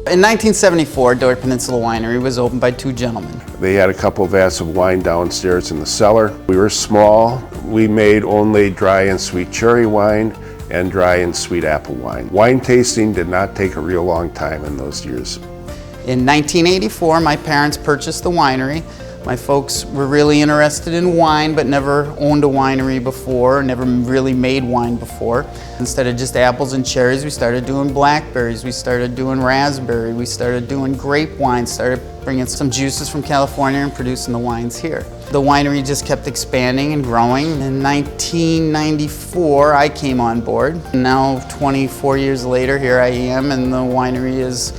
In 1974, Door Peninsula Winery was opened by two gentlemen. They had a couple vats of wine downstairs in the cellar. We were small. We made only dry and sweet cherry wine and dry and sweet apple wine. Wine tasting did not take a real long time in those years. In 1984, my parents purchased the winery. My folks were really interested in wine, but never owned a winery before, never really made wine before. Instead of just apples and cherries, we started doing blackberries, we started doing raspberry, we started doing grape wine, started bringing some juices from California and producing the wines here. The winery just kept expanding and growing. In 1994, I came on board. Now, 24 years later, here I am, and the winery is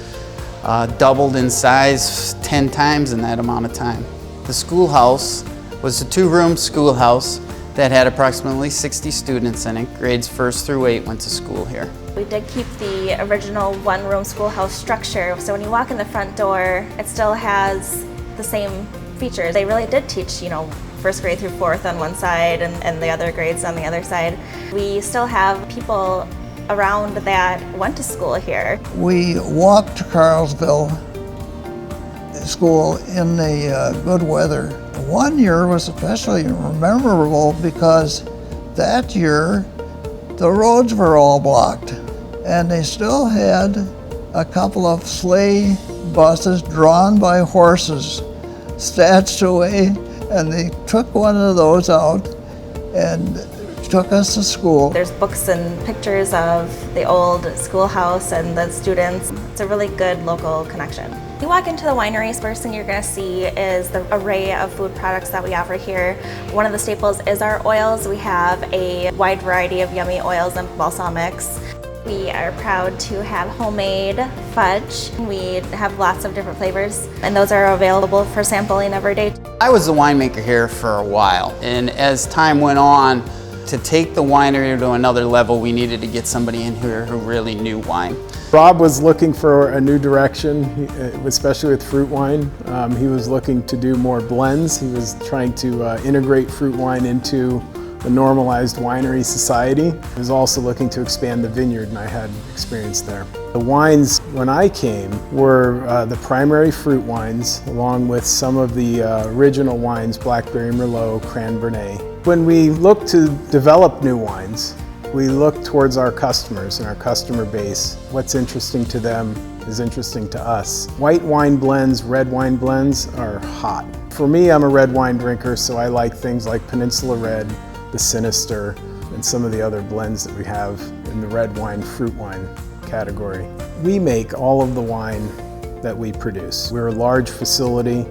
doubled in size 10 times in that amount of time. The schoolhouse was a two-room schoolhouse that had approximately 60 students in it. Grades 1st through 8 went to school here. We did keep the original one-room schoolhouse structure, so when you walk in the front door, it still has the same features. They really did teach, first grade through 4th on one side and the other grades on the other side. We still have people around that went to school here. We walked to Carlsville school in the good weather. One year was especially memorable because that year the roads were all blocked and they still had a couple of sleigh buses drawn by horses stashed away, and they took one of those out and took us to school. There's books and pictures of the old schoolhouse and the students. It's a really good local connection. You walk into the wineries, first thing you're going to see is the array of food products that we offer here. One of the staples is our oils. We have a wide variety of yummy oils and balsamics. We are proud to have homemade fudge. We have lots of different flavors, and those are available for sampling every day. I was the winemaker here for a while, and as time went on, to take the winery to another level, we needed to get somebody in here who really knew wine. Rob was looking for a new direction, especially with fruit wine. He was looking to do more blends. He was trying to integrate fruit wine into a normalized winery society. He was also looking to expand the vineyard, and I had experience there. The wines, when I came, were the primary fruit wines, along with some of the original wines, Blackberry, Merlot, Cran-Bernet. When we look to develop new wines, we look towards our customers and our customer base. What's interesting to them is interesting to us. White wine blends, red wine blends are hot. For me, I'm a red wine drinker, so I like things like Peninsula Red, the Sinister, and some of the other blends that we have in the red wine, fruit wine category. We make all of the wine that we produce. We're a large facility.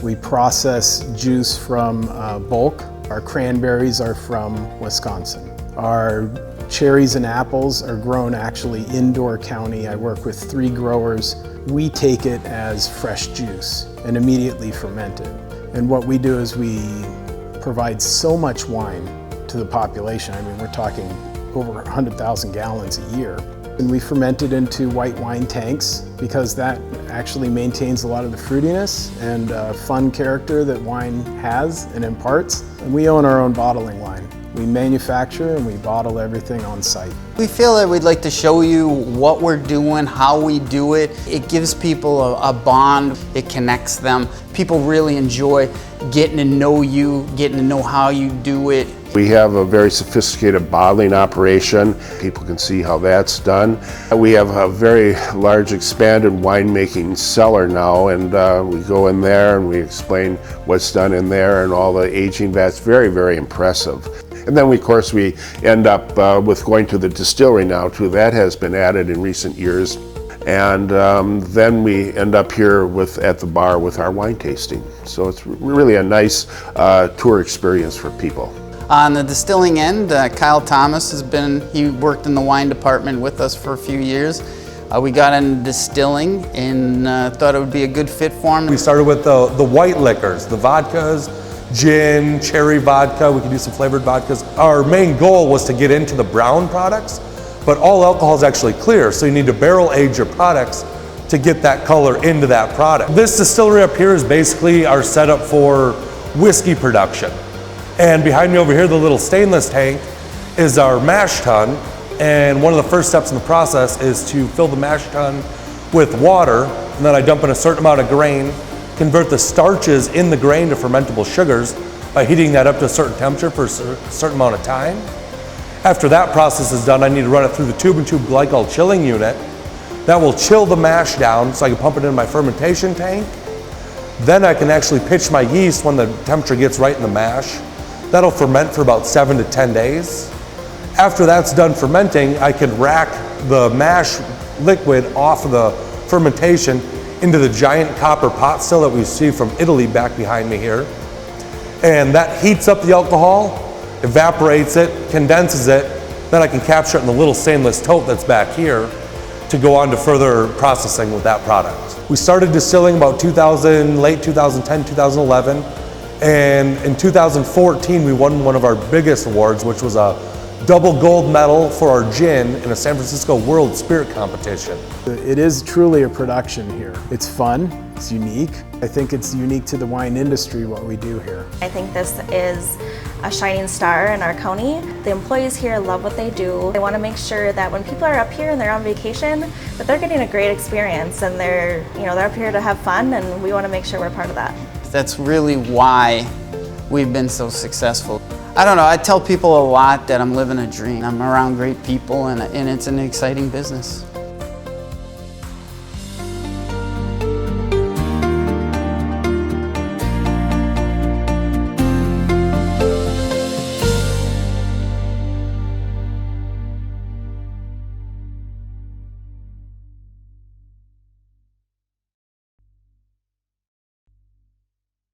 We process juice from bulk. Our cranberries are from Wisconsin. Our cherries and apples are grown actually in Door County. I work with 3 growers. We take it as fresh juice and immediately ferment it. And what we do is we provide so much wine to the population. I mean, we're talking over 100,000 gallons a year. And we ferment it into white wine tanks because that actually maintains a lot of the fruitiness and fun character that wine has and imparts. And we own our own bottling line. We manufacture and we bottle everything on site. We feel that we'd like to show you what we're doing, how we do it. It gives people a bond, it connects them. People really enjoy getting to know you, getting to know how you do it. We have a very sophisticated bottling operation. People can see how that's done. We have a very large expanded winemaking cellar now, and we go in there and we explain what's done in there and all the aging vats. Very, very impressive. And then, of course, we end up with going to the distillery now too. That has been added in recent years. And then we end up here at the bar with our wine tasting. So it's really a nice tour experience for people. On the distilling end, Kyle Thomas he worked in the wine department with us for a few years. We got into distilling and thought it would be a good fit for him. We started with the white liquors, the vodkas, gin, cherry vodka. We could do some flavored vodkas. Our main goal was to get into the brown products, but all alcohol is actually clear, so you need to barrel age your products to get that color into that product. This distillery up here is basically our setup for whiskey production. And behind me over here, the little stainless tank is our mash tun. And one of the first steps in the process is to fill the mash tun with water, and then I dump in a certain amount of grain, convert the starches in the grain to fermentable sugars by heating that up to a certain temperature for a certain amount of time. After that process is done, I need to run it through the tube-and-tube glycol chilling unit. That will chill the mash down so I can pump it in my fermentation tank. Then I can actually pitch my yeast when the temperature gets right in the mash. That'll ferment for about 7 to 10 days. After that's done fermenting, I can rack the mash liquid off of the fermentation into the giant copper pot still that we see from Italy back behind me here. And that heats up the alcohol, evaporates it, condenses it, then I can capture it in the little stainless tote that's back here to go on to further processing with that product. We started distilling about late 2010, 2011, and in 2014 we won one of our biggest awards, which was a double gold medal for our gin in a San Francisco World Spirit Competition. It is truly a production here. It's fun, it's unique. I think it's unique to the wine industry what we do here. I think this is a shining star in our county. The employees here love what they do. They want to make sure that when people are up here and they're on vacation, that they're getting a great experience and they're up here to have fun, and we want to make sure we're part of that. That's really why we've been so successful. I don't know, I tell people a lot that I'm living a dream. I'm around great people and it's an exciting business.